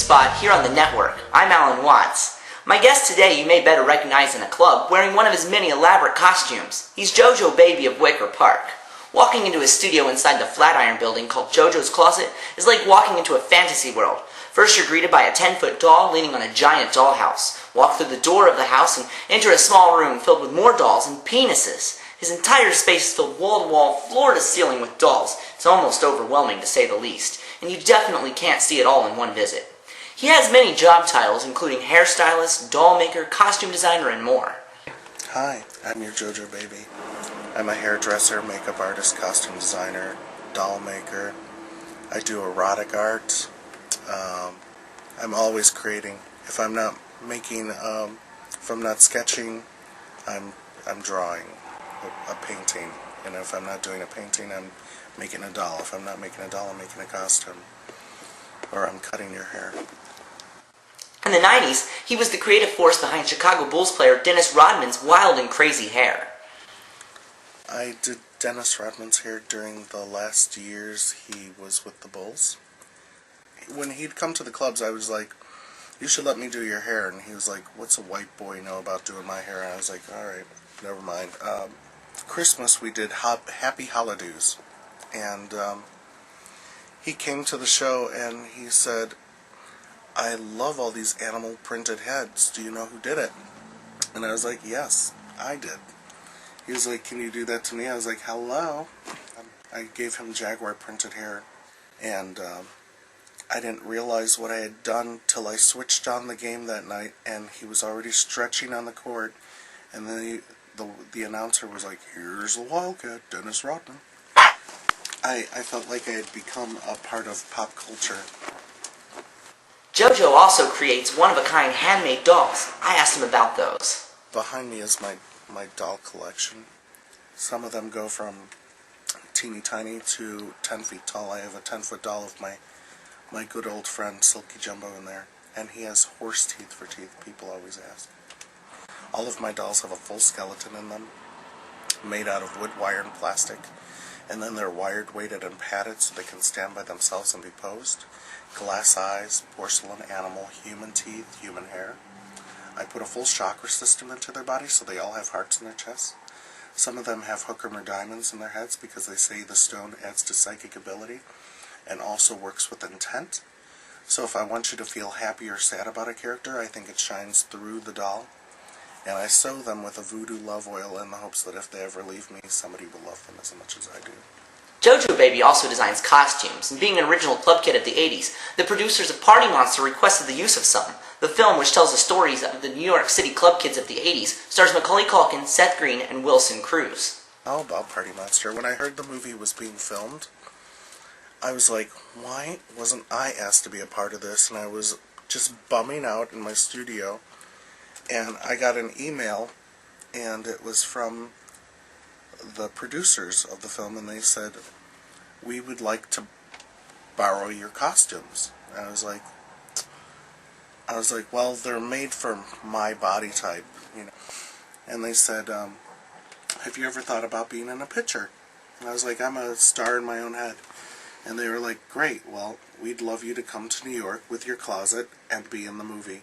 spot here on the network. I'm Alan Watts. My guest today you may better recognize in a club wearing one of his many elaborate costumes. He's JoJo Baby of Wicker Park. Walking into his studio inside the Flatiron building called JoJo's Closet is like walking into a fantasy world. First you're greeted by a 10-foot doll leaning on a giant dollhouse. Walk through the door of the house and enter a small room filled with more dolls and penises. His entire space is filled wall-to-wall, floor-to-ceiling with dolls. It's almost overwhelming to say the least, and you definitely can't see it all in one visit. He has many job titles, including hairstylist, doll maker, costume designer, and more. Hi, I'm your JoJo Baby. I'm a hairdresser, makeup artist, costume designer, doll maker. I do erotic art. I'm always creating. If I'm not making, if I'm not sketching, I'm drawing a painting. And if I'm not doing a painting, I'm making a doll. If I'm not making a doll, I'm making a costume. Or I'm cutting your hair. In the 90s, he was the creative force behind Chicago Bulls player Dennis Rodman's wild and crazy hair. I did Dennis Rodman's hair during the last years he was with the Bulls. When he'd come to the clubs, I was like, you should let me do your hair. And he was like, what's a white boy know about doing my hair? And I was like, alright, never mind. Christmas we did Happy Holidays. And he came to the show and he said, I love all these animal printed heads. Do you know who did it? And I was like, yes, I did. He was like, can you do that to me? I was like, hello. I gave him Jaguar printed hair. And I didn't realize what I had done till I switched on the game that night and he was already stretching on the court. And then the announcer was like, here's the Wildcat, Dennis Rodman. I felt like I had become a part of pop culture. JoJo also creates one-of-a-kind handmade dolls. I asked him about those. Behind me is my doll collection. Some of them go from teeny tiny to 10 feet tall. I have a 10-foot doll of my good old friend Silky Jumbo in there. And he has horse teeth for teeth, people always ask. All of my dolls have a full skeleton in them, made out of wood, wire, and plastic. And then they're wired, weighted, and padded so they can stand by themselves and be posed. Glass eyes, porcelain animal, human teeth, human hair. I put a full chakra system into their bodies so they all have hearts in their chests. Some of them have hooker diamonds in their heads because they say the stone adds to psychic ability and also works with intent. So if I want you to feel happy or sad about a character, I think it shines through the doll. And I sew them with a voodoo love oil in the hopes that if they ever leave me, somebody will love them as much as I do. JoJo Baby also designs costumes, and being an original club kid of the 80s, the producers of Party Monster requested the use of some. The film, which tells the stories of the New York City club kids of the 80s, stars Macaulay Culkin, Seth Green, and Wilson Cruz. How about Party Monster? When I heard the movie was being filmed, I was like, why wasn't I asked to be a part of this? And I was just bumming out in my studio, and I got an email, and it was from the producers of the film, and they said, we would like to borrow your costumes. And I was like, well, they're made for my body type, you know. And they said, have you ever thought about being in a picture? And I was like, I'm a star in my own head. And they were like, great, well, we'd love you to come to New York with your closet and be in the movie.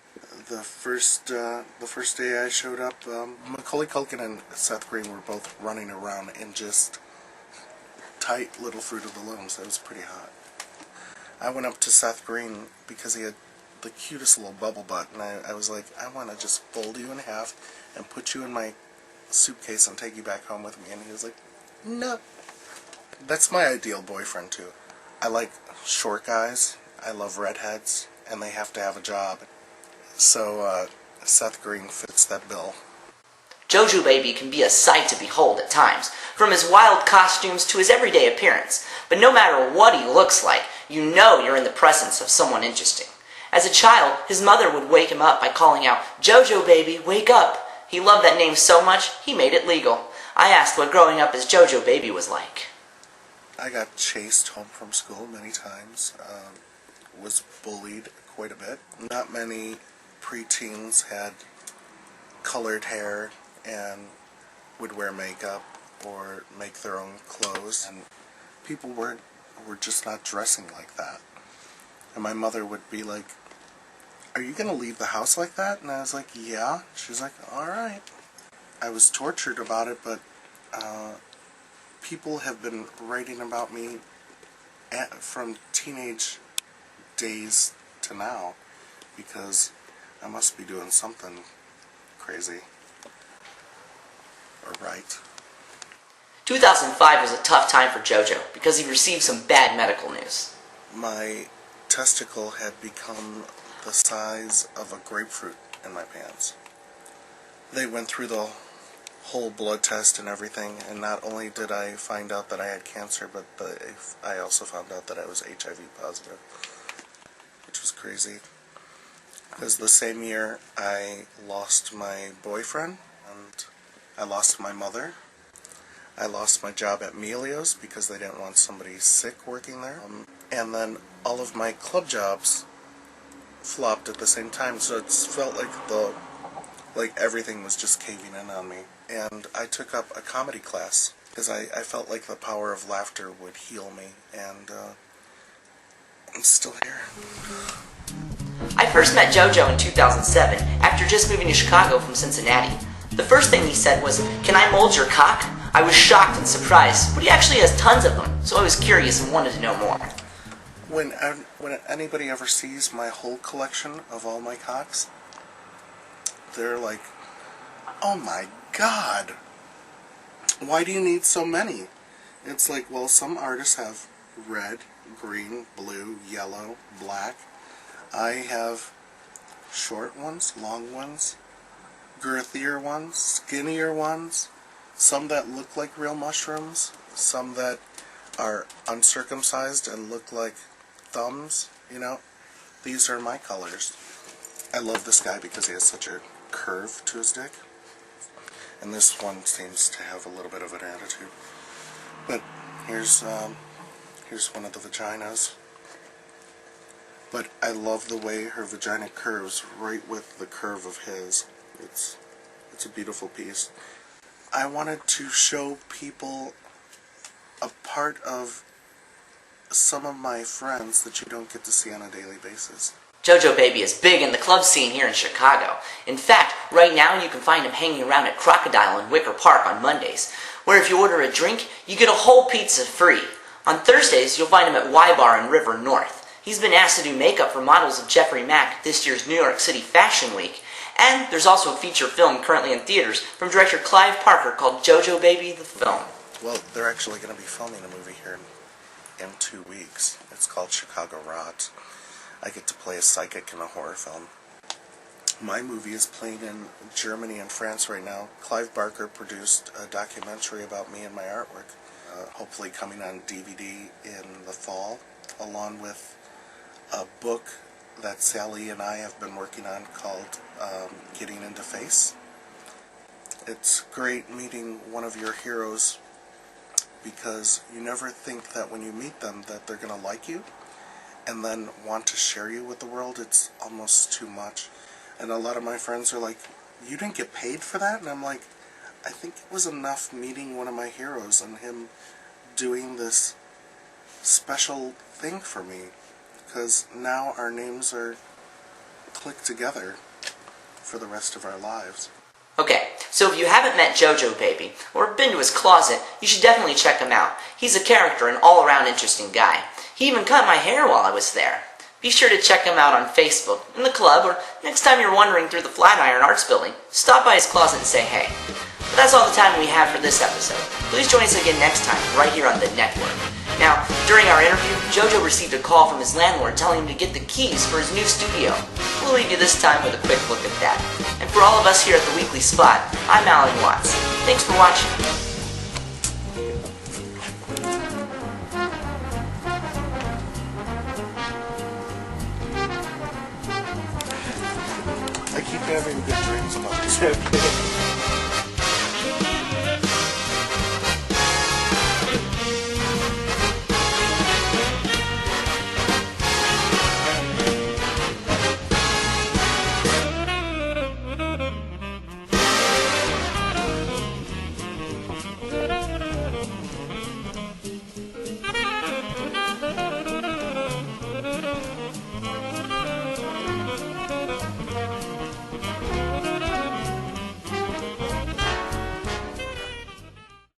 The first day I showed up, Macaulay Culkin and Seth Green were both running around in just tight little Fruit of the Looms. That was pretty hot. I went up to Seth Green because he had the cutest little bubble butt, and I was like, I want to just fold you in half and put you in my suitcase and take you back home with me. And he was like, no. That's my ideal boyfriend, too. I like short guys, I love redheads, and they have to have a job. So, Seth Green fits that bill. JoJo Baby can be a sight to behold at times, from his wild costumes to his everyday appearance. But no matter what he looks like, you know you're in the presence of someone interesting. As a child, his mother would wake him up by calling out, JoJo Baby, wake up! He loved that name so much, he made it legal. I asked what growing up as JoJo Baby was like. I got chased home from school many times, was bullied quite a bit. Not many preteens had colored hair and would wear makeup or make their own clothes, and people were just not dressing like that. And my mother would be like, are you going to leave the house like that? And I was like, yeah. She's like, all right. I was tortured about it, but people have been writing about me from teenage days to now because I must be doing something crazy or right. 2005 was a tough time for JoJo because he received some bad medical news. My testicle had become the size of a grapefruit in my pants. They went through the whole blood test and everything, and not only did I find out that I had cancer, but I also found out that I was HIV positive, which was crazy. Because the same year I lost my boyfriend, and I lost my mother. I lost my job at Melio's because they didn't want somebody sick working there. And then all of my club jobs flopped at the same time, so it felt like everything was just caving in on me. And I took up a comedy class because I felt like the power of laughter would heal me, and I'm still here. I first met JoJo in 2007 after just moving to Chicago from Cincinnati. The first thing he said was, "Can I mold your cock?" I was shocked and surprised, but he actually has tons of them, so I was curious and wanted to know more. When anybody ever sees my whole collection of all my cocks, they're like, "Oh my God, why do you need so many?" It's like, well, some artists have red, green, blue, yellow, black. I have short ones, long ones, girthier ones, skinnier ones, some that look like real mushrooms, some that are uncircumcised and look like thumbs, you know. These are my colors. I love this guy because he has such a curve to his dick. And this one seems to have a little bit of an attitude. But here's one of the vaginas. But I love the way her vagina curves right with the curve of his. It's a beautiful piece. I wanted to show people a part of some of my friends that you don't get to see on a daily basis. JoJo Baby is big in the club scene here in Chicago. In fact, right now you can find him hanging around at Crocodile in Wicker Park on Mondays, where if you order a drink, you get a whole pizza free. On Thursdays, you'll find him at Y Bar in River North. He's been asked to do makeup for models of Jeffrey Mack at this year's New York City Fashion Week. And there's also a feature film currently in theaters from director Clive Parker called JoJo Baby the Film. Well, they're actually going to be filming a movie here in 2 weeks. It's called Chicago Rot. I get to play a psychic in a horror film. My movie is playing in Germany and France right now. Clive Barker produced a documentary about me and my artwork, hopefully coming on DVD in the fall, along with a book that Sally and I have been working on called Getting Into Face. It's great meeting one of your heroes because you never think that when you meet them that they're going to like you and then want to share you with the world. It's almost too much. And a lot of my friends are like, "You didn't get paid for that?" And I'm like, I think it was enough meeting one of my heroes and him doing this special thing for me, because now our names are clicked together for the rest of our lives. Okay, so if you haven't met JoJo Baby, or been to his closet, you should definitely check him out. He's a character and all-around interesting guy. He even cut my hair while I was there. Be sure to check him out on Facebook, in the club, or next time you're wandering through the Flatiron Arts Building, stop by his closet and say hey. But that's all the time we have for this episode. Please join us again next time, right here on the network. Now, during our interview, JoJo received a call from his landlord telling him to get the keys for his new studio. We'll leave you this time with a quick look at that. And for all of us here at the Weekly Spot, I'm Alan Watts. Thanks for watching. I keep having good dreams about this.